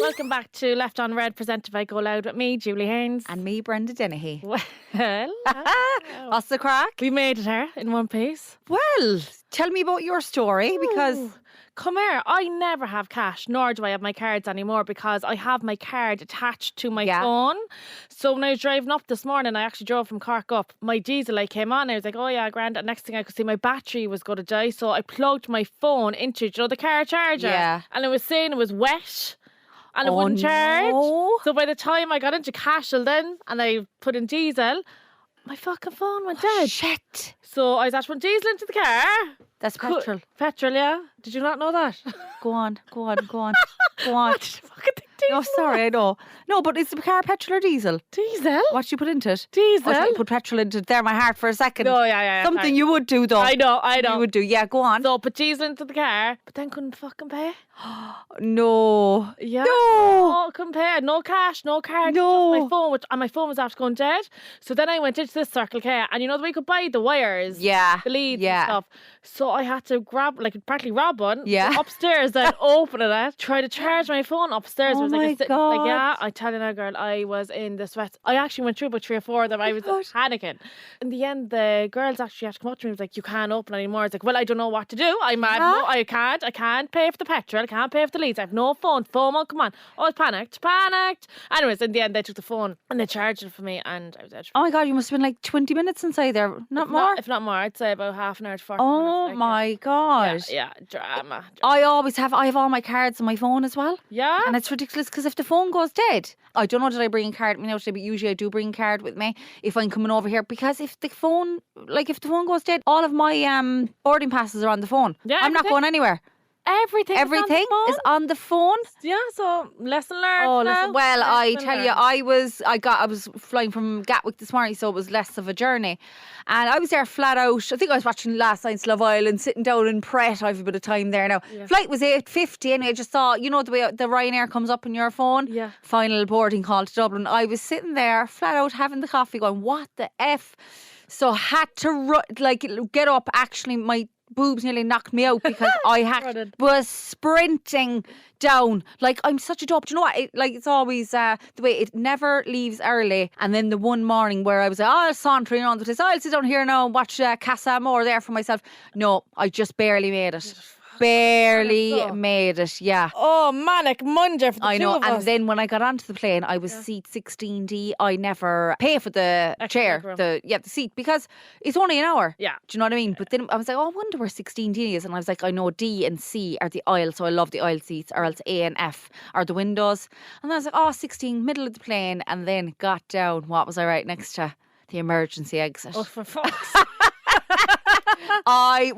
Welcome back to Left on Red, presented by GoLoud with me, Julie Haynes. And me, Brenda Dennehy. Well, What's the crack? we made it here in one piece. Well, tell me about your story because... Ooh. Come here, I never have cash, nor do I have my cards anymore because I have my card attached to my phone. So when I was driving up this morning, I actually drove from Cork up, my diesel light came on. I was like, oh yeah, grand. And next thing I could see, my battery was going to die. So I plugged my phone into, the car charger. Yeah. And it was saying it was wet. And it wouldn't charge. No. So by the time I got into Cashel then, and I put in diesel, my fucking phone went dead. Shit. So I was actually putting diesel into the car. That's petrol. Petrol, yeah. Did you not know that? Go on. What did you fucking think diesel No, sorry, I know. No, but is the car petrol or diesel? Diesel? What did you put into it? Diesel? I thought you put petrol into it. There, my heart for a second. No, yeah. Something sorry. you would do, though. I know. You would do. Yeah, go on. So put diesel into the car, but then couldn't fucking pay. No. Yeah. No. Couldn't pay. No cash, no card. No. Just my phone, and my phone was after going dead. So then I went into this Circle K, and you know the way you could buy the wires, Yeah. the leads Yeah. and stuff. So I had to practically rob one. Yeah. Go upstairs, then open it, try to charge my phone upstairs. Oh It was my God. yeah. I tell you now, girl, I was in the sweats. I actually went through about 3 or 4 of them. I was panicking. In the end, the girls actually had to come up to me and was like, you can't open it anymore. It's like, well, I don't know what to do. I can't pay for the petrol. I can't pay for the leads. I have no phone. Phone won't come on. Oh, I was panicked. Anyways, in the end, they took the phone and they charged it for me, and I was out. Oh my God, you must have been like 20 minutes inside there. Not more? If not more, I'd say about half an hour to 40 Oh minutes. my God. Yeah, drama. I have all my cards on my phone as well. Yeah? And it's ridiculous because if the phone goes dead, I don't know, did I bring a card with me now today, but usually I do bring a card with me if I'm coming over here, because if the phone goes dead, all of my boarding passes are on the phone. Yeah, I'm not going anywhere. Everything is on the phone. Yeah, so lesson learned. Oh, now. listen. Well, I Lesson tell you, learned. I was flying from Gatwick this morning, so it was less of a journey. And I was there flat out. I think I was watching last night's Love Island, sitting down in Pret. I have a bit of time there now. Yeah. Flight was 8:50 anyway. I just saw, you know, the way the Ryanair comes up on your phone. Yeah. Final boarding call to Dublin. I was sitting there flat out having the coffee, going, what the F? So had to get up. Actually, my boobs nearly knocked me out because I was sprinting down. Like, I'm such a dope. Do you know what? It's always the way it never leaves early. And then the one morning where I was like, I'll saunter on to this. I'll sit down here now and watch Casa Amor there for myself. No, I just barely made it. Barely made it, yeah. Oh, manic Monday for the I know, two of and us. then when I got onto the plane, I was seat 16D. I never pay for the chair, room. the seat, because it's only an hour. Yeah. Do you know what I mean? But then I was like, oh, I wonder where 16D is. And I was like, I know D and C are the aisle, so I love the aisle seats, or else A and F are the windows. And I was like, oh, 16, middle of the plane, and then got down. What was I right next to? The emergency exit. Oh, for fuck's sake. I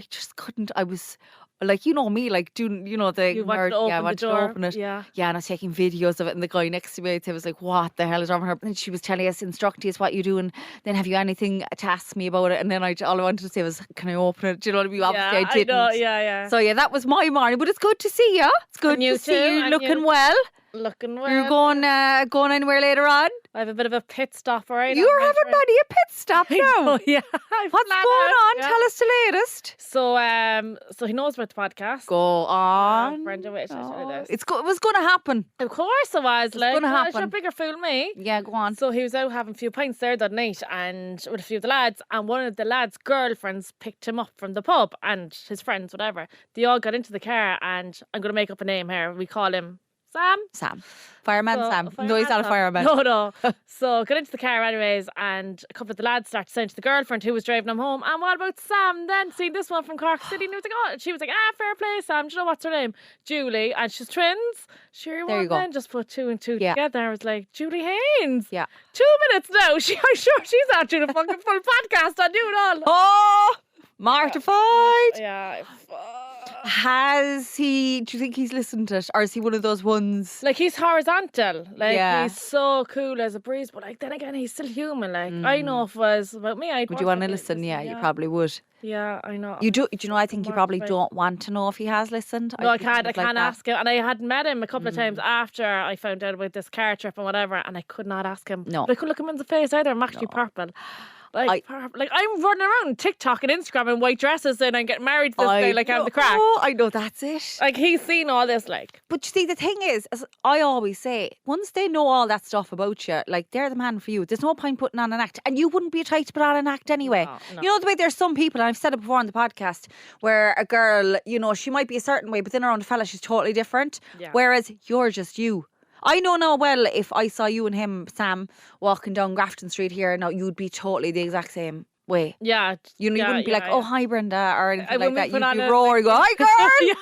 just couldn't. I was like, you know me, like doing, you know, You wanted to open the door. to open it. Yeah. Yeah, and I was taking videos of it, and the guy next to me, I was like, what the hell is wrong with her? And she was telling us, instructing us what you do, and then have you anything to ask me about it? And then all I wanted to say was, can I open it? Do you know what I mean? Obviously I didn't. know, yeah. So yeah, that was my morning, but it's good to see you. It's good And you to see too, you and looking you. well. Looking well. You're going anywhere later on? I have a bit of a pit stop, right? You're having Maddie a pit stop now. Oh, yeah. What's going on? Yeah. Tell us the latest. So he knows about the podcast. Go on. Brenda, wait, I tell you this. It was going to happen. Of course it was. Like, gonna happen. It's a bigger fool me. Yeah, go on. So he was out having a few pints there that night and with a few of the lads, and one of the lads' girlfriends picked him up from the pub, and his friends, whatever. They all got into the car, and I'm going to make up a name here. We call him Sam. Fireman Sam. No, he's not a fireman. No. So got into the car anyways, and a couple of the lads started saying to the girlfriend who was driving him home, and what about Sam then? Seen this one from Cork City? And he was like, oh, she was like, fair play, Sam. Do you know what's her name? Julie. And she's twins. Sure, there you go. Then just put 2 and 2 together. I was like, Julie Haynes. Yeah. 2 minutes now. I'm sure she's not doing a fucking full podcast. I do it all. Oh, mortified. Yeah. Do you think he's listened to it? Or is he one of those ones? Like, he's horizontal. Like, he's so cool as a breeze. But, like, then again, he's still human. Like, I know if it was about me, Would you want to listen? Yeah, you probably would. Yeah, I know. You do. Do you know? I think you probably don't want to know if he has listened. No, I can't. I can't ask him. And I had met him a couple of times after I found out about this car trip and whatever, and I could not ask him. No, but I couldn't look him in the face either. I'm actually purple. Like I'm running around TikTok and Instagram in white dresses and I'm getting married to this guy like I'm the crack. Oh, I know, that's it. Like he's seen all this like. But you see, the thing is, as I always say, once they know all that stuff about you, like they're the man for you. There's no point putting on an act. And you wouldn't be a type to put on an act anyway. No. You know the way there's some people, and I've said it before on the podcast, where a girl, you know, she might be a certain way, but then around a fella, she's totally different. Yeah. Whereas you're just you. I know now well, if I saw you and him, Sam, walking down Grafton Street here, now you'd be totally the exact same way. Yeah. You know, you wouldn't be like, oh, hi, Brenda, or anything like that. You'd be a, roaring, go, hi, girl. Yeah.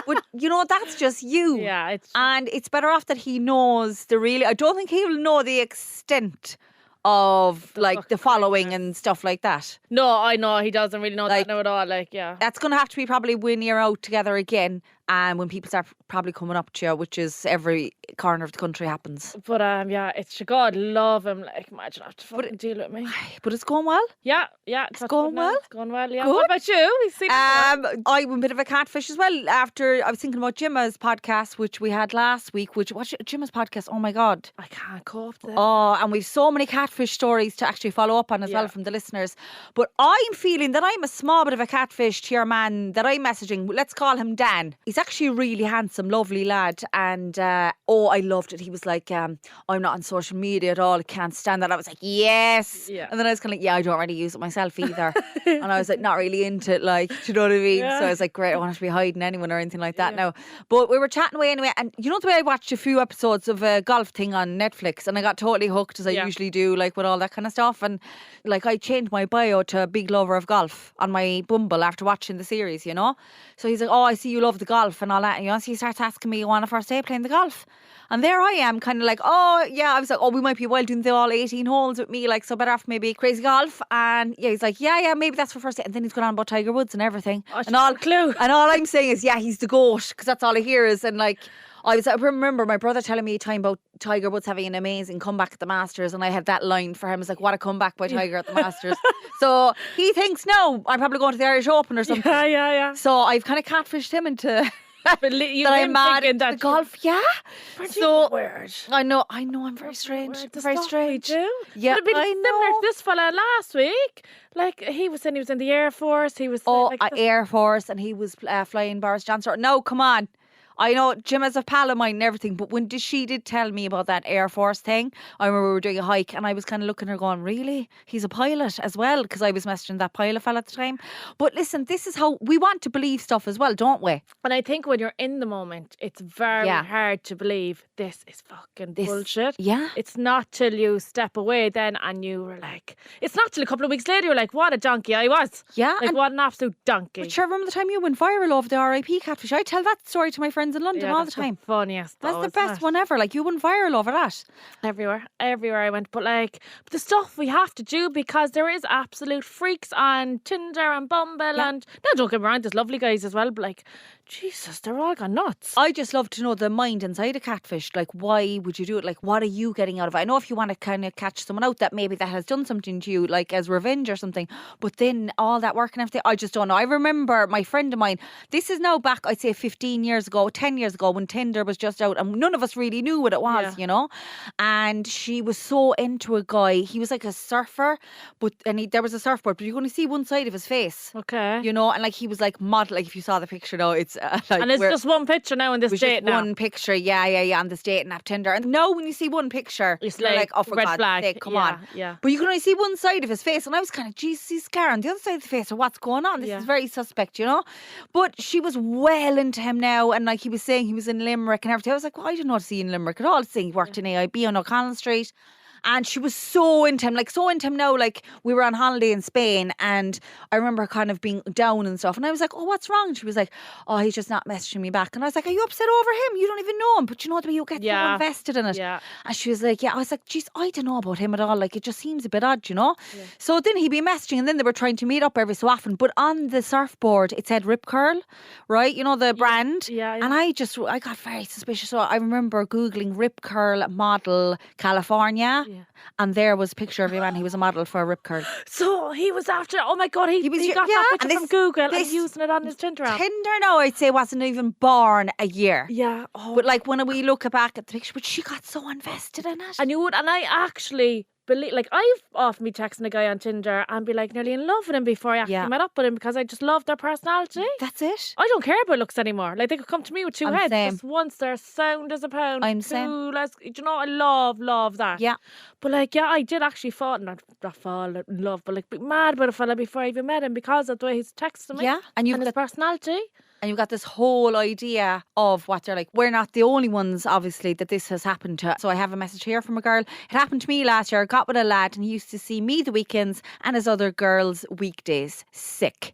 But, you know, that's just you. Yeah. And it's better off that he knows I don't think he will know the extent of like the following and stuff like that. No, I know he doesn't really know that now at all. Like, yeah. That's going to have to be probably when you're out together again. And when people start probably coming up to you, which is every corner of the country happens. But yeah, it's God love him. Like, imagine I have to fucking deal with me. But it's going well. Yeah. It's going well. It's going well. Yeah. Good. What about you? We've seen I'm a bit of a catfish as well. After I was thinking about Gemma's podcast, which we had last week. What's Gemma's podcast? Oh my God, I can't cope. Oh, and we've so many catfish stories to actually follow up on as well from the listeners. But I'm feeling that I'm a small bit of a catfish to your man that I'm messaging. Let's call him Dan. He's actually a really handsome, lovely lad. And I loved it. He was like, I'm not on social media at all. I can't stand that. I was like, yes. Yeah. And then I was kind of like, I don't really use it myself either. And I was like, not really into it, like, do you know what I mean? Yeah. So I was like, great, I want to be hiding anyone or anything like that now. But we were chatting away anyway. And you know the way I watched a few episodes of a golf thing on Netflix and I got totally hooked as I usually do, like with all that kind of stuff. And like I changed my bio to a big lover of golf on my Bumble after watching the series, you know? So he's like, oh, I see you love the golf and all that. And you know, so he starts asking me, you want a first day playing the golf? And there I am kind of like, oh, yeah. I was like, oh, we might be well doing the all 18 holes with me. Like, so better off maybe crazy golf. And yeah, he's like, yeah, maybe that's for first day. And then he's going on about Tiger Woods and everything. And all clue. And all I'm saying is, yeah, he's the GOAT. Because that's all I hear is, and like, I remember my brother telling me a time about Tiger Woods having an amazing comeback at the Masters, and I had that line for him. It's like, what a comeback by Tiger at the Masters. So he thinks, no, I'm probably going to the Irish Open or something. Yeah. So I've kind of catfished him into But you that I'm mad at that the golf. Yeah. So weird. I know. I'm very strange. Very strange. Yeah, I similar know. to this fella last week. Like he was saying, he was in the Air Force. He was Air Force, and he was flying Boris Johnson. No, come on. I know Gemma's a pal of mine and everything, but when she did tell me about that Air Force thing, I remember we were doing a hike and I was kind of looking at her going, really? He's a pilot as well? Because I was messaging that pilot fella at the time. But listen, this is how we want to believe stuff as well, don't we? And I think when you're in the moment, it's very hard to believe this is fucking bullshit. Yeah. It's not till you step away then and you were like, it's not till a couple of weeks later you're like, what a donkey I was. Yeah. Like, what an absolute donkey. But sure, remember the time you went viral over the RIP catfish? I tell that story to my friends in London all the time. The funniest. That's the best one ever. Like, you went viral over that. Everywhere I went. But like, the stuff we have to do because there is absolute freaks on Tinder and Bumble and now don't get me wrong, there's lovely guys as well, but like, Jesus, they're all gone nuts. I just love to know the mind inside a catfish. Like, why would you do it? Like, what are you getting out of it? I know if you want to kind of catch someone out that maybe that has done something to you, like as revenge or something, but then all that work and everything, I just don't know. I remember my friend of mine, this is now back, I'd say 10 years ago, when Tinder was just out and none of us really knew what it was, you know? And she was so into a guy. He was like a surfer, there was a surfboard, but you could only see one side of his face. Okay. You know, and like he was like model, like if you saw the picture now, it's like, and it's just one picture now in this date now. One picture, yeah, on this dating app Tinder. And now when you see one picture, it's you're like, oh, for red God's flag. sake, come on. Yeah. But you can only see one side of his face. And I was kind of, geez, he's scaring the other side of the face. Or what's going on? This is very suspect, you know? But she was well into him now. And like he was saying he was in Limerick and everything. I was like, well, I didn't know to see in Limerick at all. Saying he worked in AIB on O'Connell Street. And she was so into him now. Like, we were on holiday in Spain and I remember her kind of being down and stuff. And I was like, oh, what's wrong? And she was like, oh, he's just not messaging me back. And I was like, are you upset over him? You don't even know him. But you know the way you get so invested in it. Yeah. And she was like, yeah. I was like, geez, I don't know about him at all. Like, it just seems a bit odd, you know? Yeah. So then he'd be messaging and then they were trying to meet up every so often. But on the surfboard, it said Rip Curl, right? You know, the brand. Yeah. And I got very suspicious. So I remember Googling Rip Curl model California. Yeah. And there was a picture of him and he was a model for a Rip Curl. So he was after, oh my God, he got that picture from Google and using it on his Tinder app. Tinder now, I'd say, wasn't even born a year. Yeah. Oh. But like when we look back at the picture, but she got so invested in it. And I actually believe, like, I've often been texting a guy on Tinder and be like nearly in love with him before I actually met up with him because I just love their personality. That's it. I don't care about looks anymore. Like, they could come to me with two heads. Same. Just once they're sound as a pound. I'm two same. less. Do you know, I love that. Yeah. But like, yeah, I did actually not fall in love, but like, be mad about a fella before I even met him because of the way he's texting me. Yeah. And his personality. And you've got this whole idea of what they're like. We're not the only ones, obviously, that this has happened to. So I have a message here from a girl. It happened to me last year. I got with a lad and he used to see me the weekends and his other girls weekdays. Sick.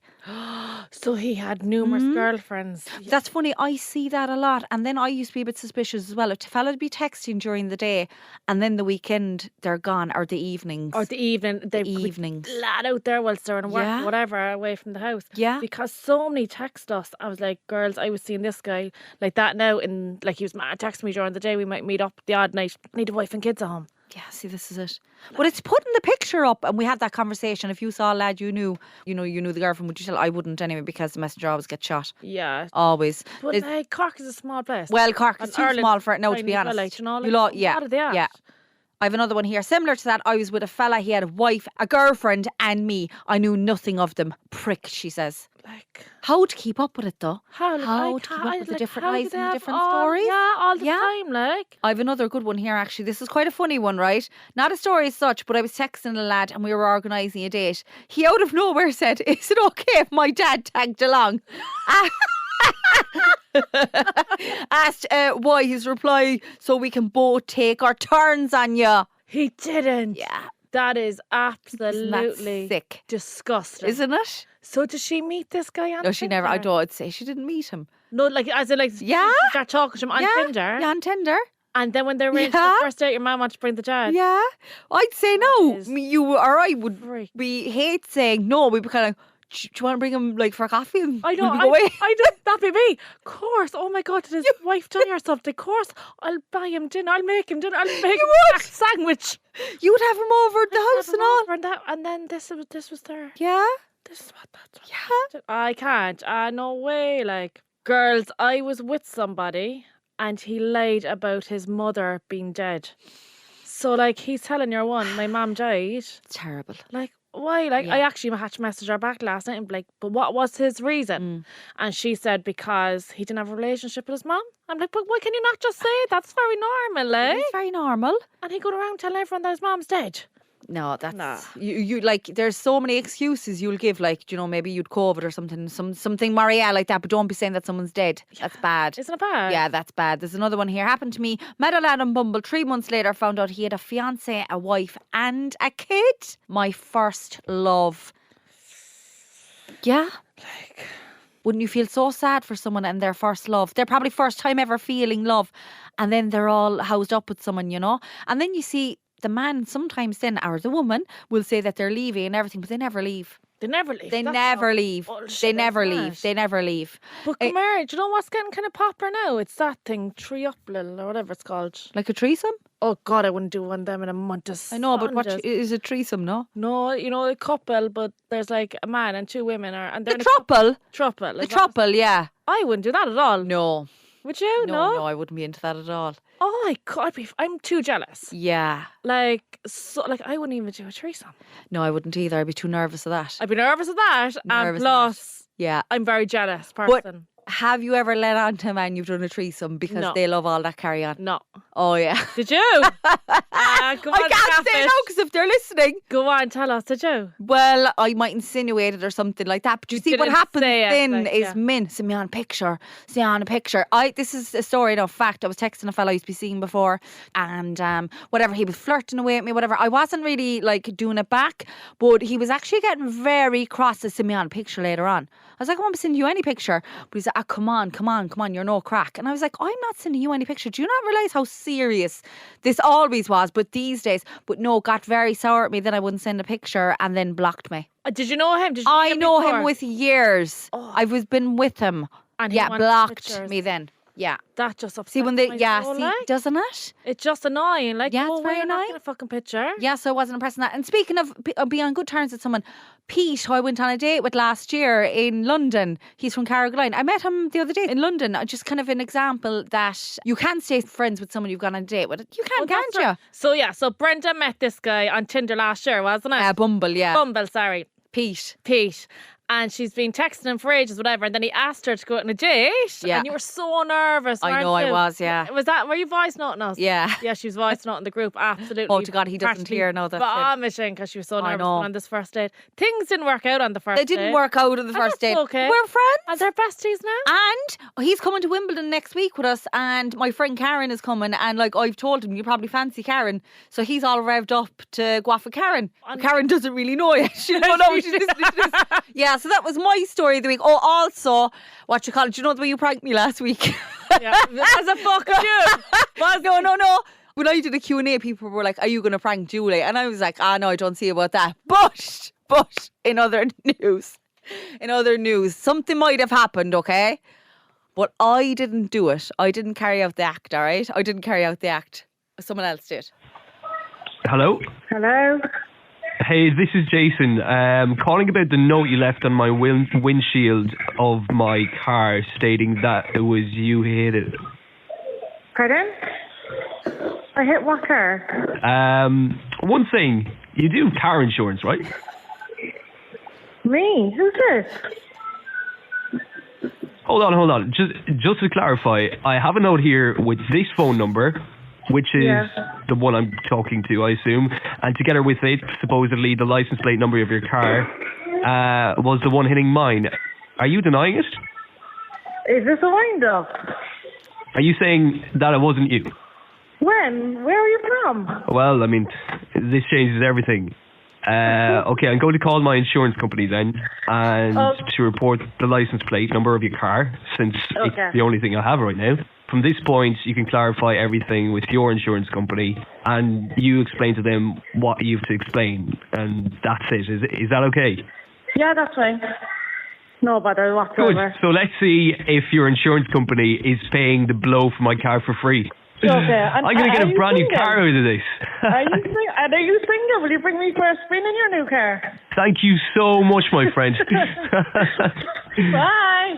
So he had numerous girlfriends. That's funny. I see that a lot. And then I used to be a bit suspicious as well. If a fella would be texting during the day and then the weekend they're gone, or the evenings. Or the evening. The evenings. Lad out there whilst they're in work, whatever, away from the house. Yeah. Because so many text us. I was like, girls, I was seeing this guy like that now. And like, he was mad texting me during the day. We might meet up the odd night. Need a wife and kids at home. Yeah, see, this is it. But it's putting the picture up, and we had that conversation. If you saw a lad you knew the girlfriend, would you tell? I wouldn't anyway, because the messenger always gets shot. Yeah. Always. But like, Cork is a small place. Well, Cork is too Ireland's small for it now, to be honest. Like, yeah. I have another one here. Similar to that, I was with a fella. He had a wife, a girlfriend, and me. I knew nothing of them. Prick, she says. Like, how to keep up with it, though? How to keep up with the different lives and the different stories? Yeah, all the time, like. I have another good one here, actually. This is quite a funny one, right? Not a story as such, but I was texting a lad and we were organising a date. He out of nowhere said, "Is it okay if my dad tagged along?" Asked why. His reply, "So we can both take our turns on you." He didn't. Yeah. That is absolutely sick. Disgusting. Isn't it? So did she meet this guy on No, she Tinder? never. I'd say she didn't meet him. No, like, as in, like, yeah, she started talking to him on Tinder. Yeah, on Tinder. And then when they arranged the first date, your mum wanted to bring the dad. Yeah. I'd say no. You or I would be hate saying no. We'd be kind of, do you want to bring him like for a coffee? And I know. go away? I don't. That'd be me. Of course. Oh my God, did his wife die or something? Of course. I'll buy him dinner. I'll make him dinner. I'll make him a sandwich. You would have him over at the house and all. And then this was there. Yeah. This is what that's. Yeah. I can't. No way. Like, girls, I was with somebody and he lied about his mother being dead. So like, he's telling your one, my mum died. It's terrible. Like, why? Like, I actually had to message her back last night and be like, but what was his reason? And she said because he didn't have a relationship with his mum. I'm like, but why can you not just say it? That's very normal, eh? It's very normal. And he go around telling everyone that his mum's dead. No, that's you like. There's so many excuses you'll give, like, you know, maybe you'd COVID or something Marielle like that. But don't be saying that someone's dead. That's bad. Isn't it bad? Yeah, that's bad. There's another one here. Happened to me. Met a lad on Bumble. 3 months later, found out he had a fiance, a wife, and a kid. My first love. Yeah. Like, wouldn't you feel so sad for someone and their first love? They're probably first time ever feeling love, and then they're all housed up with someone, you know. And then you see. The man sometimes then, or the woman, will say that they're leaving and everything, but they never leave. They never leave. They never leave. They never leave. They never leave. But come here, do you know what's getting kind of popular now? It's that thing, Triuplil, or whatever it's called. Like a threesome? Oh God, I wouldn't do one of them in a month. I know, but what is a threesome, no? No, you know, a couple, but there's like a man and 2 women, and they're the throuple? Throuple. The throuple, yeah. I wouldn't do that at all. No. Would you? No, I wouldn't be into that at all. Oh my God, I'm too jealous. Yeah. Like, I wouldn't even do a threesome. No, I wouldn't either. I'd be too nervous of that. I'd be nervous of that. And plus, yeah, I'm very jealous person. But have you ever let on to a man you've done a threesome because they love all that carry on? No. Oh, yeah. Did you? Go on, I can't say no because if they're listening. Go on, tell us, did you? Well, I might insinuate it or something like that. But you see what happens then is men send me on a picture. See on a picture. This is a story, no fact. I was texting a fellow I used to be seeing before and whatever, he was flirting away at me, whatever. I wasn't really like doing it back, but he was actually getting very cross to send me on a picture later on. I was like, I won't send you any picture. But he's like, come on, you're no crack. And I was like, I'm not sending you any picture. Do you not realise how serious this always was, but these days? But no, got very sour at me that I wouldn't send a picture and then blocked me. Did you know him? I know him with years. I've been with him. And blocked me then. Yeah. That just upsets See, when doesn't it? It's just annoying. Like, Yeah, it's very we're not annoying. getting a fucking picture. Yeah, so I wasn't impressed in that. And speaking of being on good terms with someone, Pete, who I went on a date with last year in London, he's from Carrigaline. I met him the other day in London. Just kind of an example that you can stay friends with someone you've gone on a date with. You can, can't you? So Brenda met this guy on Tinder last year, wasn't it? Bumble, yeah. Bumble, sorry. Pete. And she's been texting him for ages, whatever. And then he asked her to go on a date. Yeah. And you were so nervous. I know I was, yeah. Were you voice noting us? Yeah. Yeah, she was voice noting the group. Absolutely. Oh, to God, he doesn't hear. No, that's it. Vomiting because she was so nervous on this first date. Things didn't work out on the first date. They didn't work out on the first date. Okay. We're friends. And they're besties now. And he's coming to Wimbledon next week with us, and my friend Karen is coming, and like I've told him, you probably fancy Karen, so he's all revved up to go off with Karen. Karen doesn't really know yet. She don't know she's listening to this. Yeah, so that was my story of the week. Oh, also, what you call it? Do you know the way you pranked me last week? Yeah, as a fuck you. No. When I did a Q&A, people were like, are you going to prank Julie? And I was like, no, I don't see about that. But in other news, something might have happened, okay? But I didn't do it. I didn't carry out the act, all right? I didn't carry out the act. Someone else did. Hello? Hello? Hey, this is Jason. Calling about the note you left on my windshield of my car stating that it was you who hit it. Pardon? I hit what car? One thing, you do car insurance, right? Me? Who's this? Hold on. Just to clarify, I have a note here with this phone number, which is the one I'm talking to, I assume, and together with it, supposedly the license plate number of your car was the one hitting mine. Are you denying it? Is this a wind-up? Are you saying that it wasn't you? When? Where are you from? Well, I mean, this changes everything. Okay, I'm going to call my insurance company then and to report the license plate number of your car, since it's the only thing I have right now. From this point, you can clarify everything with your insurance company and you explain to them what you have to explain, and that's it. Is that okay? Yeah, that's fine. No bother whatsoever. Good. So let's see if your insurance company is paying the blow for my car for free. Okay. And I'm going to get a brand new car out of this. Are you single? Will you bring me for a spin in your new car? Thank you so much, my friend. Bye.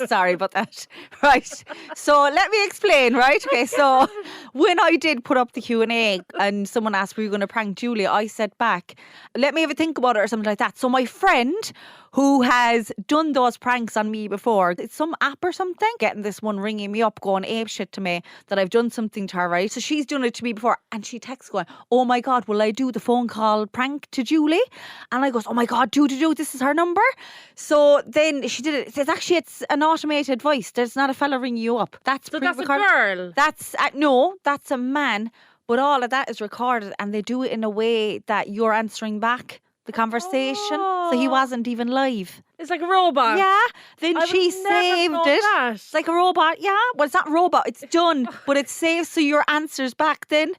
Sorry about that. Right. So let me explain, right? Okay, so when I did put up the Q&A and someone asked, were you going to prank Julia? I said back, let me have a think about it or something like that. So my friend who has done those pranks on me before, it's some app or something, getting this one ringing me up going ape shit to me that I've done something to her, right? So she's done it to me before and she texts going, oh my God, will I do the phone call prank to Julie? And I goes, oh my God, do, this is her number. So then she did it. It says, actually, it's an automated voice. There's not a fella ringing you up. That's a girl? No, that's a man. But all of that is recorded and they do it in a way that you're answering back the conversation. So he wasn't even live. It's like a robot. Yeah. Then she saved it. That. It's like a robot. Yeah. Well, it's not a robot. It's done. But it's saved so your answer's back then.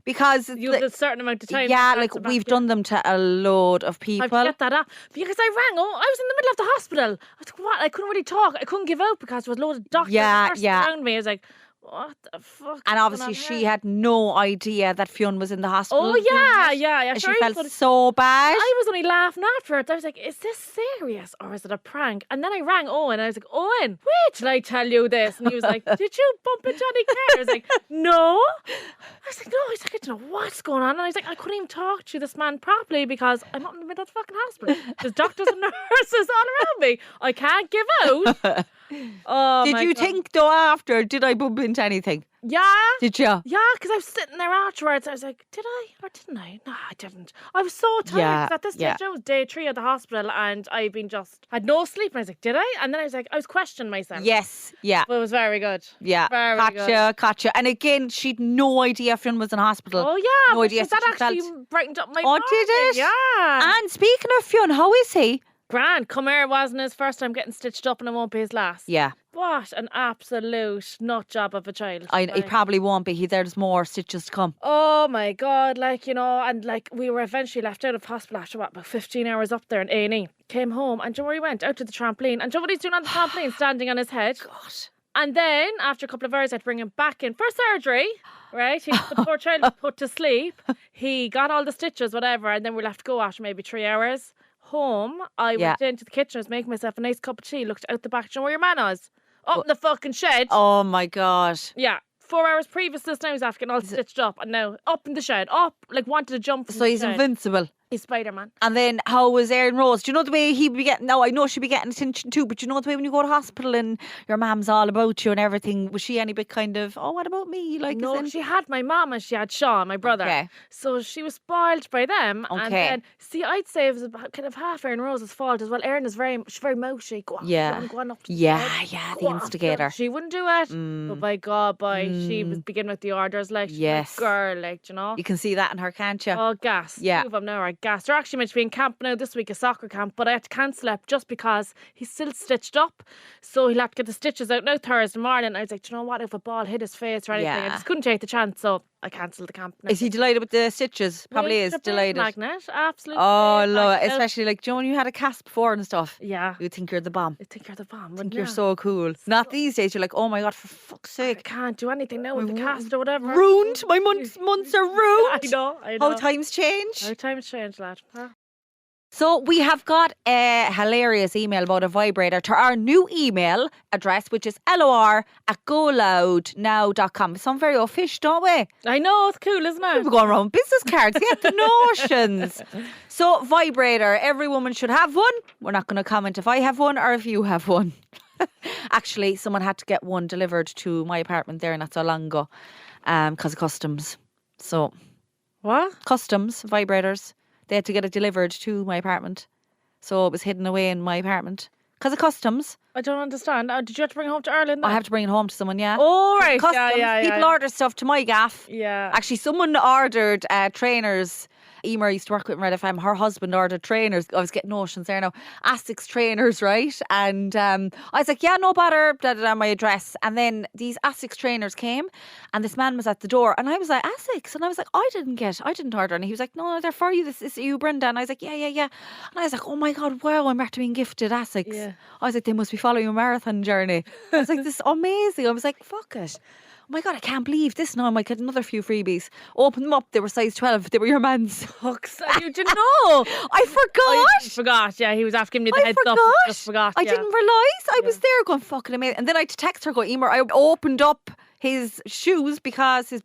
Because you have a certain amount of time. Yeah, like we've done them to a load of people. I get that up because I rang. I was in the middle of the hospital. I was like, what? I couldn't really talk. I couldn't give out because there was loads of doctors around me. I was like, what the fuck? And obviously she had no idea that Fionn was in the hospital. Oh yeah. And she felt so bad. I was only laughing afterwards. I was like, is this serious or is it a prank? And then I rang Owen. I was like, Owen, wait till I tell you this. And he was like, did you bump into any car? I was like, no. I was like, no. He's like, I don't know what's going on. And I was like, I couldn't even talk to this man properly because I'm not in the middle of the fucking hospital. There's doctors and nurses all around me. I can't give out. Did you think though after, did I bump into anything? Yeah. Did you? Yeah, because I was sitting there afterwards. I was like, did I or didn't I? No, I didn't. I was so tired. Yeah, At this stage, I was day 3 at the hospital and I've been had no sleep. And I was like, did I? And then I was like, I was questioning myself. Yes, yeah. But it was very good. Yeah, gotcha. And again, she'd no idea Fionn was in hospital. Oh, yeah. No idea. That actually brightened up my morning. Did it? Yeah. And speaking of Fionn, how is he? Grand. Come here, wasn't his first time getting stitched up and it won't be his last. Yeah. What an absolute nut job of a child. He probably won't be. There's more stitches to come. Oh my God, and we were eventually left out of hospital after about 15 hours up there in A&E. Came home and do you know where he went? Out to the trampoline. And do you know what he's doing on the trampoline? Standing on his head. God. And then after a couple of hours, I had to bring him back in for surgery. Right, the poor child was put to sleep. He got all the stitches, whatever, and then we left to go after maybe 3 hours. Home, I went into the kitchen, I was making myself a nice cup of tea, looked out the back, do you know where your man was? Up in the fucking shed. Oh my God. Yeah. 4 hours previous to this, now he's after getting all stitched up, and now up in the shed, like wanted to jump from So he's invincible. He's Spider-Man. And then how was Erin Rose? Do you know the way he'd be getting... Now, I know she'd be getting attention too, but you know the way when you go to hospital and your mum's all about you and everything, was she any bit kind of, oh, what about me? Like, no, she had my mum and she had Sean, my brother. Okay. So she was spoiled by them. Okay. And then, see, I'd say it was kind of half Erin Rose's fault as well. Erin is she's very mousy. Go on, go on up to the bed. The instigator. She wouldn't do it. But by God, she was beginning with the orders. Like, she's a girl, like, you know. You can see that in her, can't you? Oh, gas. Yeah. Two of them now are gas. They're actually meant to be in camp now this week, a soccer camp, but I had to cancel it just because he's still stitched up. So he'll have to get the stitches out now Thursday morning. I was like, do you know what, if a ball hit his face or anything, I just couldn't take the chance, so I cancelled the camp now. Is he delighted with the stitches? Probably is delighted. Magnet, absolutely. Oh, love it. Especially like, Joan, you had a cast before and stuff. Yeah. You think you're the bomb. I think you're the bomb. I think you're so cool. Not these days. You're like, oh my God, for fuck's sake. I can't do anything now with the cast or whatever. Ruined. My months are ruined. I know. How times change. How times change, lad. Huh? So we have got a hilarious email about a vibrator to our new email address, which is lor@goloudnow.com. We sound very official, don't we? I know, it's cool, isn't it? We're going around business cards, get the notions. So vibrator, every woman should have one. We're not going to comment if I have one or if you have one. Actually, someone had to get one delivered to my apartment there not so long ago because of customs. So, what? Customs, vibrators. They had to get it delivered to my apartment. So it was hidden away in my apartment. Because of customs. I don't understand. Did you have to bring it home to Ireland? I have to bring it home to someone, yeah. Oh, right. Customs. Yeah. People order stuff to my gaff. Yeah. Actually, someone ordered trainers. Emer used to work with Red FM. Her husband ordered trainers. I was getting notions there now. Asics trainers, right? And I was like, yeah, no bother. My address. And then these Asics trainers came, and this man was at the door, and I was like, Asics? And I was like, I didn't order. And he was like, no, they're for you. This is you, Brenda. And I was like, yeah. And I was like, oh my God, wow, I'm after being gifted Asics. Yeah. I was like, they must be following a marathon journey. I was like, this is amazing. I was like, fuck it. Oh my God, I can't believe this now. I might get another few freebies. Open them up. They were size 12. They were your man's. You didn't know. I forgot. I forgot. Yeah, he was asking me the heads up. I just forgot. I didn't realise. I was there going, fucking amazing. And then I had to text her, go, Emer, I opened up his shoes because his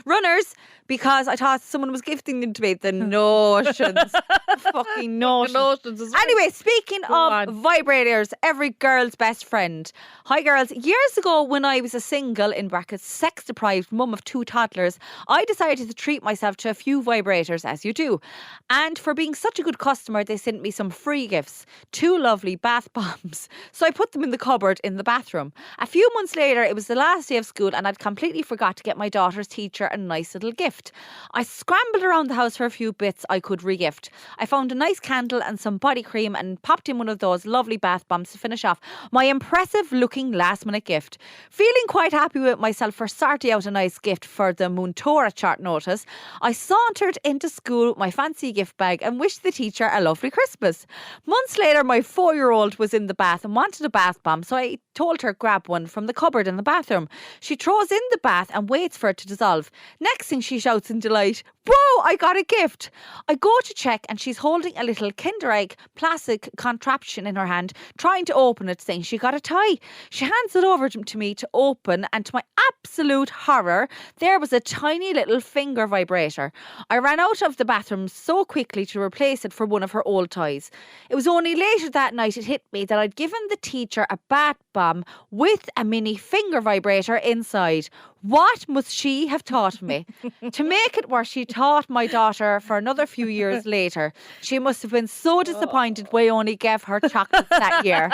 runners, because I thought someone was gifting them to me. The notions. Fucking notions. Anyway, speaking of vibrators, every girl's best friend. Hi girls. Years ago when I was a single, in brackets, sex deprived mum of 2 toddlers, I decided to treat myself to a few vibrators, as you do. And for being such a good customer, they sent me some free gifts. 2 lovely bath bombs. So I put them in the cupboard in the bathroom. A few months later, it was the last day of school and I'd completely forgot to get my daughter's teacher a nice little gift. I scrambled around the house for a few bits I could re-gift. I found a nice candle and some body cream and popped in one of those lovely bath bombs to finish off my impressive looking last minute gift. Feeling quite happy with myself for sorting out a nice gift for the Muntora short notice, I sauntered into school with my fancy gift bag and wished the teacher a lovely Christmas. Months later, my 4-year-old was in the bath and wanted a bath bomb, so I told her grab one from the cupboard in the bathroom. She throws in the bath and waits for it to dissolve. Next thing she shouts in delight, whoa, I got a gift. I go to check and she's holding a little Kinder Egg plastic contraption in her hand, trying to open it, saying she got a tie. She hands it over to me to open, and to my absolute horror, there was a tiny little finger vibrator. I ran out of the bathroom so quickly to replace it for one of her old toys. It was only later that night it hit me that I'd given the teacher a bath bomb with a mini finger vibrator inside. What must she have taught me? To make it worse, she taught my daughter for another few years later. She must have been so disappointed we only gave her chocolates that year.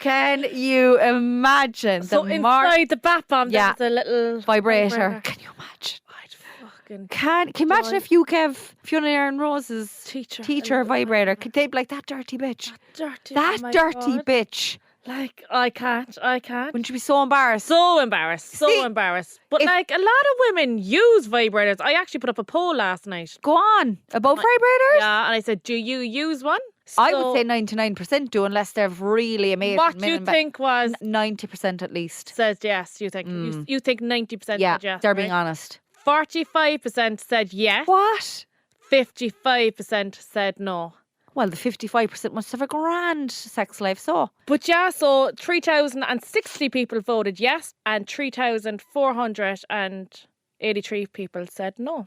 Can you imagine? So inside the bath bomb, there's a little vibrator. Can you imagine? Can you imagine if you gave Fiona Erin Rose's teacher a vibrator? Could they be like, that dirty bitch? That dirty bitch. Like, I can't. Wouldn't you be so embarrassed? So embarrassed. But like, a lot of women use vibrators. I actually put up a poll last night. Go on. About vibrators? Yeah, and I said, do you use one? I would say 99% do, unless they're really amazing. What do you think was 90% at least says yes? You think you think 90% yeah, said yes? they're right? being honest. 45% said yes. What? 55% said no. Well, the 55% must have a grand sex life, so. But yeah, so 3,060 people voted yes, and 3,483 people said no.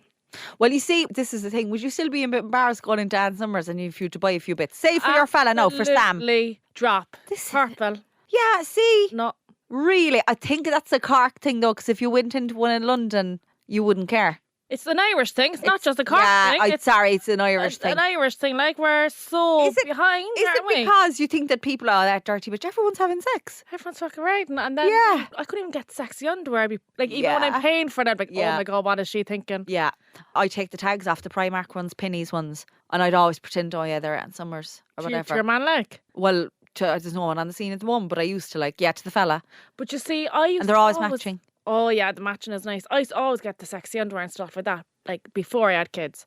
Well, you see, this is the thing. Would you still be a bit embarrassed going into Ann Summers and if you to buy a few bits? Say for your fella now, for Sam. Absolutely drop. This is- Purple. Yeah, see? No. Really? I think that's a Cork thing, though, because if you went into one in London, you wouldn't care. It's an Irish thing. It's not just a Cork thing. It's an Irish thing. An Irish thing. Like, we're so behind, Is aren't it we? because you think that people are that dirty, but everyone's having sex? Everyone's fucking right. And then Yeah. I couldn't even get sexy underwear. Even when I'm paying for it, I'm like, oh my God, what is she thinking? Yeah. I take the tags off the Primark ones, Pennies ones, and I'd always pretend, oh yeah, they're Ann Summers or To whatever. your man, like. Well, there's no one on the scene at the moment, but I used to to the fella. But you see, I used And they're to always matching. Oh yeah, the matching is nice. I used to always get the sexy underwear and stuff like that, like before I had kids.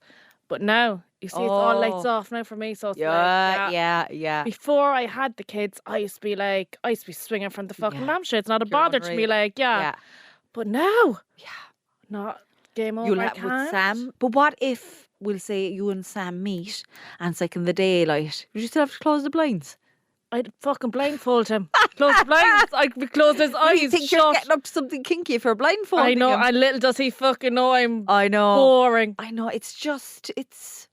But now, you see, it's all lights off now for me. So it's Yeah. Before I had the kids, I used to be swinging from the fucking lampshade. It's not a You're bother to me, unreal. But now, Yeah. not game over. You'll I have with can't. Sam. But what if, we'll say, you and Sam meet and it's like in the daylight? Would you still have to close the blinds? I'd fucking blindfold him. Close the blinds. I'd close his eyes. You think shut. you're getting up to something kinky if you're blindfolding I know, him? and little does he fucking know I'm I know. boring. I know. It's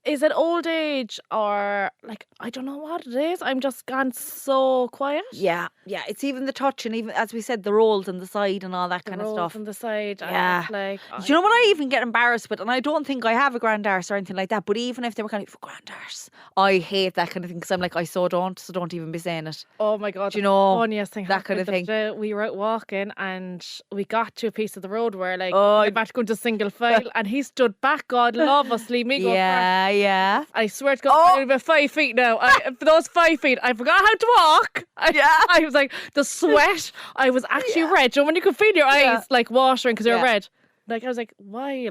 Is it old age or I don't know what it is? I'm just gone so quiet. yeah. It's even the touch and even, as we said, the rolls on the side and all that The kind of rolls stuff. on the side. Yeah. And Do you know what I even get embarrassed with? And I don't think I have a grand arse or anything like that. But even if they were kind of grand arse, I hate that kind of thing because I'm like, so don't even be saying it. oh my God. Do you know, the funniest thing that kind of happened the thing? other day. We were out walking and we got to a piece of the road where I'm about to go into single file and he stood back, God love us, leave me go first. Yeah. I swear to God, I'm about 5 feet now. For those 5 feet, I forgot how to walk. I was like, the sweat. I was actually red. You know, when you could feel your eyes watering because you're red. I was like, why,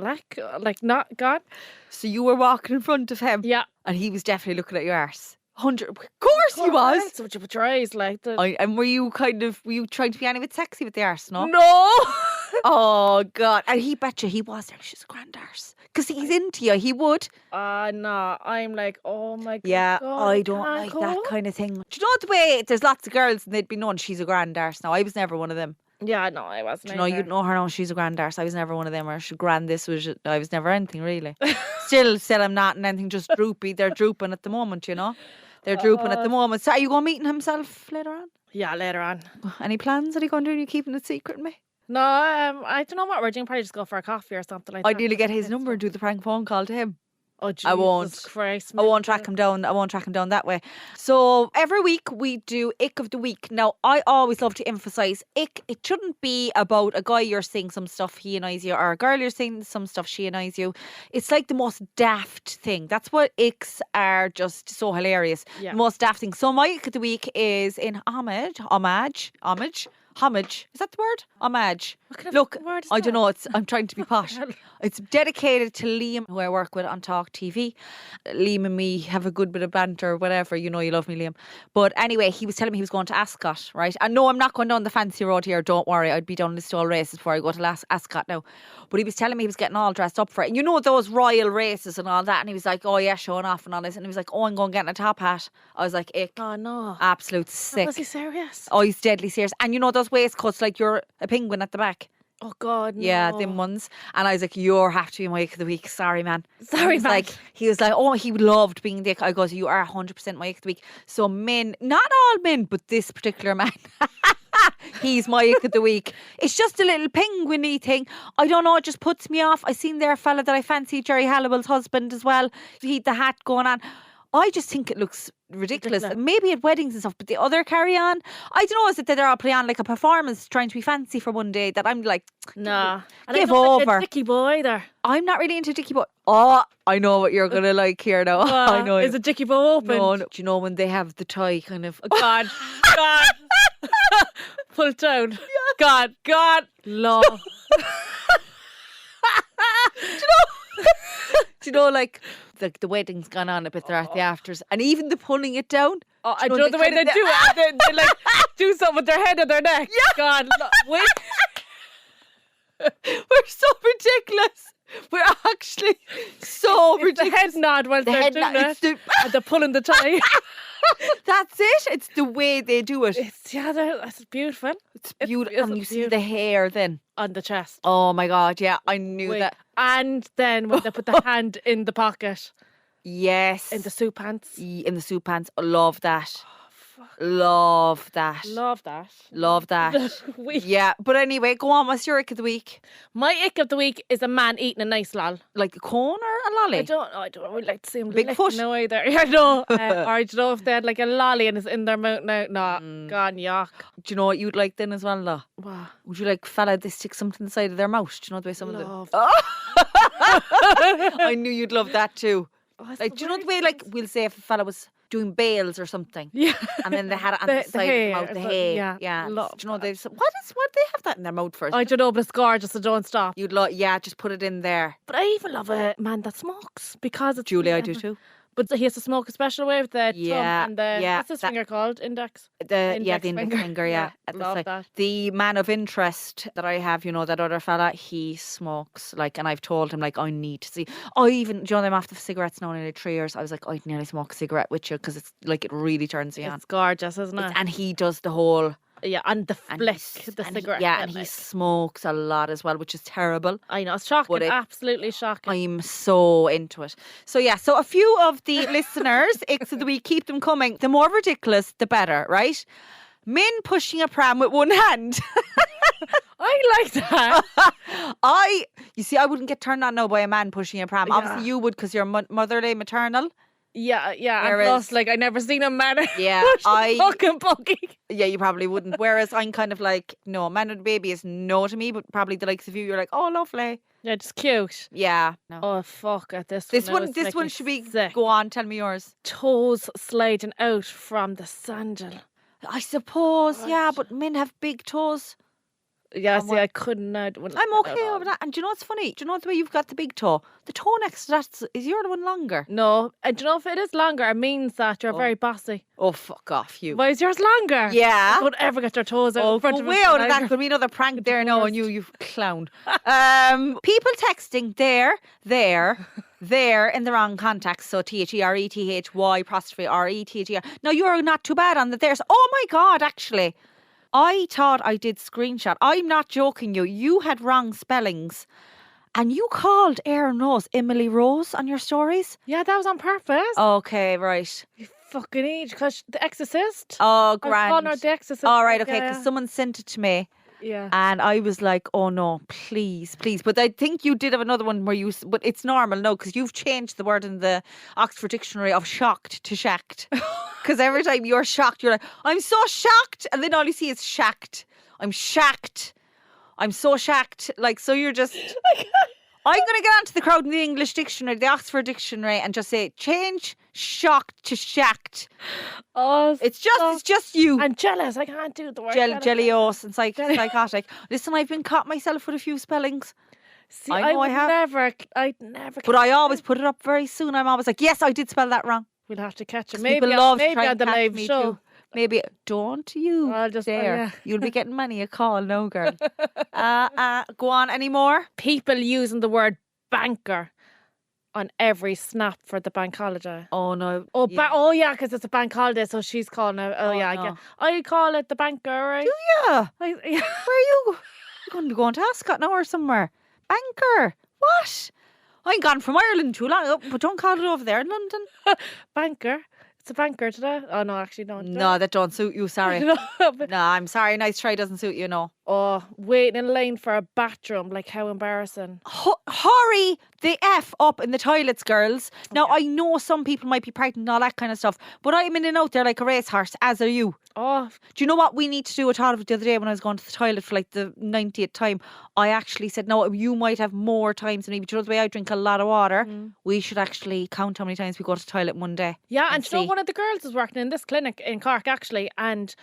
not gone? So you were walking in front of him. Yeah. And he was definitely looking at your arse. 100. Of course he was. So with your eyes And were you trying to be any bit sexy with the arse, no? No. Oh, God. And he betcha he was there. She's a grand arse. Because he's into you. He would. No. I'm like, oh my God. Yeah, I don't like that kind of thing. Do you know the way there's lots of girls and they'd be known she's a grand arse now? I was never one of them. Yeah, no, I wasn't. Do you know, you'd know her now, she's a grand arse. I was never one of them. Or she grand this was, I was never anything really. Still I'm not in anything, just droopy. They're drooping at the moment, you know. They're drooping at the moment. So are you going meeting himself later on? Yeah, later on. Any plans? Are you going to do? Are you keeping it secret with me? No, I don't know what we're doing. Probably just go for a coffee or something like that. Ideally get his number and do the prank phone call to him. Oh, Jesus I won't. Christ. I won't track him down. I won't track him down that way. So every week we do Ick of the Week. Now, I always love to emphasise Ick. It shouldn't be about a guy you're saying some stuff he annoys you or a girl you're saying some stuff she annoys you. It's like the most daft thing. That's what icks are, just so hilarious. Yeah. The most daft thing. So my Ick of the Week is in homage. Is that the word? Homage. What kind of Look, word is I don't that? know. I'm trying to be posh. It's dedicated to Liam, who I work with on Talk TV. Liam and me have a good bit of banter, whatever. You know you love me, Liam. But anyway, he was telling me he was going to Ascot, right? And no, I'm not going down the fancy road here. Don't worry. I'd be down the stall races before I go to Ascot now. But he was telling me he was getting all dressed up for it. And you know those royal races and all that. And he was like, oh yeah, showing off and all this. And he was like, oh, I'm going getting a top hat. I was like, ick. Oh, no. Absolute sick. Was he serious? Oh, he's deadly serious. And you know those waistcoats like you're a penguin at the back? Oh, God, no. Yeah, them ones. And I was like, you're have to be my Ick of the Week. Sorry, man. Sorry, man. He was like, oh, he loved being the Ick. I goes, you are 100% my Ick of the Week. So men, not all men, but this particular man, he's my Ick of the Week. It's just a little penguin-y thing. I don't know, it just puts me off. I seen there a fella that I fancy, Jerry Halliwell's husband as well. He had the hat going on. I just think it looks ridiculous. Maybe at weddings and stuff, but the other carry-on, I don't know, is it that they're all playing on like a performance trying to be fancy for one day that I'm like, nah. Give over. Like a dicky boy either. I'm not really into dicky boy. Oh, I know what you're going to like here now. I know. Is a dicky boy open? No. Do you know when they have the tie kind of... Oh, God. Pull it down. Yeah. God. Love. Do you know, like like the wedding's gone on a bit, they're at the afters, and even the pulling it down. Oh, I know the way they do it. They like do something with their head or their neck. Yeah. God, wait. We're so ridiculous. We're actually so It's ridiculous. the head nod while they're doing it. And they're pulling the tie. That's it. It's the way they do it. It's beautiful. It's beautiful. And you see the hair then. On the chest. Oh my God, yeah, I knew that. And then when they put the hand in the pocket. Yes. In the soup pants. In the soup pants. I love that. Love that. Love that. Love that. Yeah, but anyway, go on. What's your ick of the week? My ick of the week is a man eating a nice lol. Like a cone or a lolly? I don't really like to see him Bigfoot? No either. I know. Or I don't know if they had like a lolly and it's in their mouth now. No, gone yuck. Do you know what you'd like then as well, though? Wow. Would you like fella they stick something inside of their mouth? Do you know the way some of them? Love. I knew you'd love that too. Like, do you know the way, like, we'll say if a fella was doing bales or something, Yeah. and then they had it on the side of the mouth, the hay. Yeah. Love Do you know what they have that in their mouth for? I don't know, but it's gorgeous, so don't stop. You'd just put it in there. But I even love a man that smokes because it's Julie, I do too. But he has to smoke a special way with the thumb and the what's his that- finger called? Index. The index finger, yeah. Love that. The man of interest that I have, you know, that other fella, he smokes, like, and I've told him, like, I need to see. I even, do you know, I'm after cigarettes now nearly 3 years. I was like, I'd nearly smoke a cigarette with you because it's like it really turns me on. It's gorgeous, isn't it? And he does the whole. Yeah, and the flick, the cigarette. And he smokes a lot as well, which is terrible. I know, it's shocking, absolutely shocking. I'm so into it. So yeah, so a few of the listeners, icks of the week, keep them coming. The more ridiculous, the better, right? Men pushing a pram with one hand. I like that. You see, I wouldn't get turned on now by a man pushing a pram. Yeah. Obviously you would because you're motherly, maternal. Yeah. Whereas, and plus, like, I never seen a man push the fucking buggy. Yeah, you probably wouldn't. Whereas I'm kind of like, no, a man with a baby is no to me, but probably the likes of you, you're like, oh, lovely. Yeah, just cute. Yeah. No. Oh, fuck at this one. This one should be, go on, tell me yours. Toes sliding out from the sandal. I suppose, yeah, but men have big toes. Yeah, see, I couldn't. I'm okay over that. And do you know what's funny? Do you know the way you've got the big toe? The toe next to that is your one longer. No, and do you know if it is longer, it means that you're very bossy. Oh, fuck off, you. Why is yours longer? Yeah. Don't ever get your toes out in front of way out of that. Could be another prank there now on you clown. People texting there in the wrong context. So THERETHY apostrophe RETHER. Now you're not too bad on the there's. Oh my God, actually. I thought I did screenshot. I'm not joking you. You had wrong spellings. And you called Aaron Rose Emily Rose on your stories? Yeah, that was on purpose. Okay, right. You fucking age, because The Exorcist. Oh, I was grand. calling her The Exorcist. All right, okay, because someone sent it to me. Yeah. And I was like, oh no, please. But I think you did have another one where but it's normal, no, because you've changed the word in the Oxford Dictionary of shocked to shacked. Because every time you're shocked, you're like, I'm so shocked. And then all you see is shacked. I'm shacked. I'm so shacked. Like, so you're just... I'm going to get onto the crowd in the English dictionary, the Oxford Dictionary, and just say, change shocked to shacked. Oh, it's just you. And jealous. I can't do the word. Jellios and psychotic. Listen, I've been caught myself with a few spellings. See, I have. I'd never. But I always put it up very soon. I'm always like, yes, I did spell that wrong. We'll have to catch it. Maybe on the live show. Too. Maybe don't you I'll just dare. Yeah. You'll be getting many a call, no girl. Go on, any more? People using the word banker on every snap for the bank holiday. Oh no. Oh yeah, because it's a bank holiday, so she's calling it. Oh yeah, no. I call it the banker, right? Do you? Yeah. Where are you? You're going to be going to Ascot now or somewhere. Banker. What? I ain't gone from Ireland too long, but don't call it over there in London. Banker. It's a banker today. Oh no, actually no. No, that don't suit you, sorry. No, I'm sorry, nice try doesn't suit you, no. Oh, waiting in line for a bathroom, like how embarrassing. Hurry the F up in the toilets, girls. Now, I know some people might be pregnant and all that kind of stuff, but I'm in and out there like a racehorse, as are you. Oh. Do you know what we need to do? I thought of it the other day when I was going to the toilet for like the 90th time. I actually said, no, you might have more times than me, but you know the way I drink a lot of water, we should actually count how many times we go to the toilet one day. Yeah, and you know, one of the girls is working in this clinic in Cork actually, and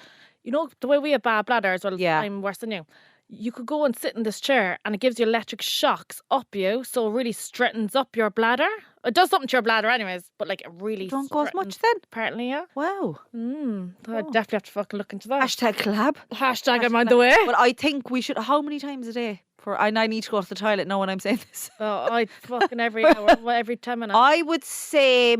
you know the way we have bad bladders, well, I'm worse than you. You could go and sit in this chair and it gives you electric shocks up you, so it really straightens up your bladder. It does something to your bladder anyways, but like it really Don't go as much threatens- then. Apparently, yeah. Wow. I definitely have to fucking look into that. Hashtag collab. Hashtag I'm on the way. Well, I think we should. How many times a day? And I need to go to the toilet now when I'm saying this. Oh, I fucking every hour, every 10 minutes. I would say at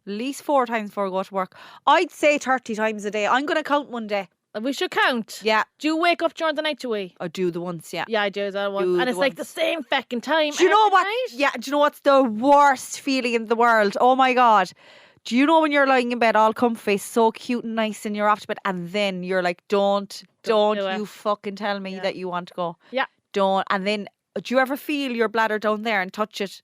least 4 times before I go to work. I'd say 30 times a day. I'm going to count one day. We should count. Yeah. Do you wake up during the night to wee? I do the once, yeah. Yeah, I do as well. Do And the it's like the ones. same fucking time. Do you know every what? night. Yeah, do you know what's the worst feeling in the world? Oh my God. Do you know when you're lying in bed all comfy, so cute and nice, and you're off to bed, and then you're like, don't do you it. fucking tell me that you want to go. Yeah. Don't. And then, do you ever feel your bladder down there and touch it?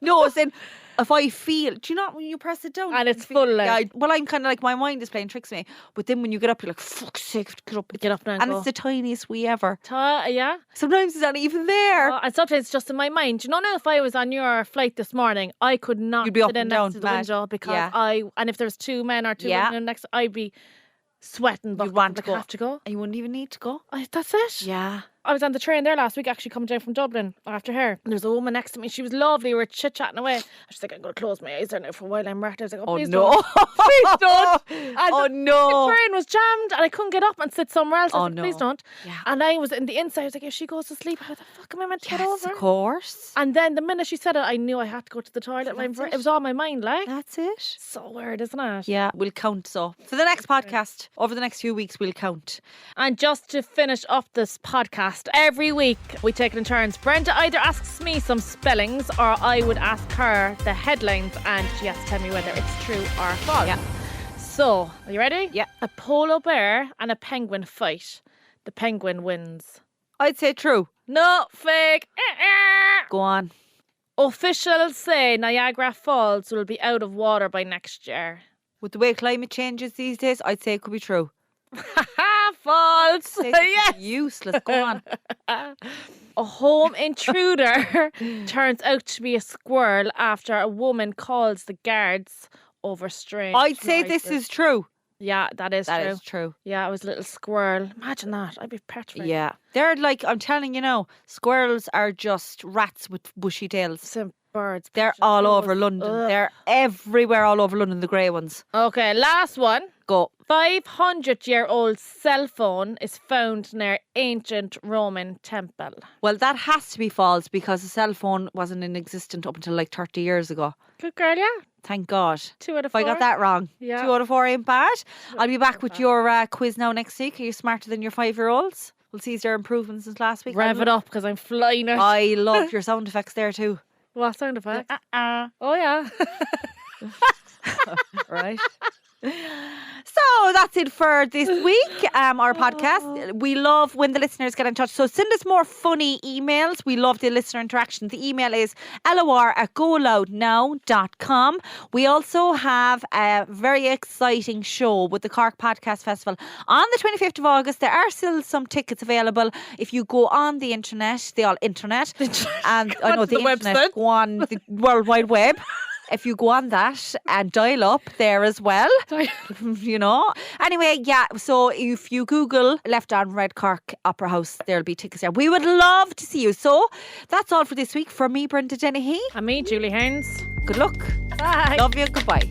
No, as in, if I feel, do you know when you press it down? And you it's feel- full, like. Yeah, well, I'm kind of like, my mind is playing tricks with me. But then when you get up, you're like, fuck's sake, get up. Get up now and And go. it's the tiniest wee ever. Yeah. Sometimes it's not even there. And sometimes it's just in my mind. You know, now if I was on your flight this morning, I could not You'd be up sit in and next down, to the mad. window because Yeah. and if there's 2 men or 2 Yeah. women next, I'd be sweating. You'd want to like, go. have to go. And you wouldn't even need to go. That's it. Yeah. I was on the train there last week, actually coming down from Dublin after her. There was a woman next to me. She was lovely. We were chit-chatting away. I was like, I'm going to close my eyes there now for a while. I'm wrecked. I was like, Oh, please no. don't. Please don't. And Oh, the no. train was jammed and I couldn't get up and sit somewhere else. I was Oh, like, please no. don't. Yeah. And I was in the inside. I was like, if she goes to sleep, how the fuck am I meant to get Yes, over? of course. And then the minute she said it, I knew I had to go to the toilet. That's It it. was on my mind, like. That's it. So weird, isn't it? Yeah, we'll count. So for the next podcast, over the next few weeks, we'll count. And just to finish off this podcast, every week we take it in turns. Brenda either asks me some spellings or I would ask her the headlines and she has to tell me whether it's true or false. Yeah. So, are you ready? Yeah. A polar bear and a penguin fight. The penguin wins. I'd say true. No, fake. Go on. Officials say Niagara Falls will be out of water by next year. With the way climate changes these days, I'd say it could be true. False. Yes. Useless. Go on. A home intruder turns out to be a squirrel after a woman calls the guards over strange I'd say this noises. is true. Yeah, that is That true. is true. Yeah, it was a little squirrel. Imagine that. I'd be petrified. Yeah. They're like, I'm telling you now, squirrels are just rats with bushy tails. Some birds. They're pigeons, all crows. over London. Ugh. They're everywhere all over London, the grey ones. Okay, last one. Go. 500-year-old cell phone is found near ancient Roman temple. Well, that has to be false because the cell phone wasn't in existence up until like 30 years ago. Good girl, yeah. Thank God. 2 out of If 4. I got that wrong. Yeah. 2 out of 4 ain't bad. I'll be back with your quiz now next week. Are you smarter than your 5-year-olds? We'll see their improvements since last week. Rev it up because I'm flying it. I loved your sound effects there too. What sound effect? Oh, yeah. Right. So that's it for this week, our podcast. We love when the listeners get in touch. So send us more funny emails. We love the listener interaction. The email is lor@goloudnow.com. We also have a very exciting show with the Cork Podcast Festival on the 25th of August. There are still some tickets available. If you go on the internet, and I know on the the internet, website. go on the World Wide Web. If you go on that and dial up there as well, you know. Anyway, yeah, so if you Google Left on Red Cork Opera House, there'll be tickets there. We would love to see you. So that's all for this week. For me, Brenda Dennehy. And me, Julie Haynes. Good luck. Bye. Love you. Goodbye.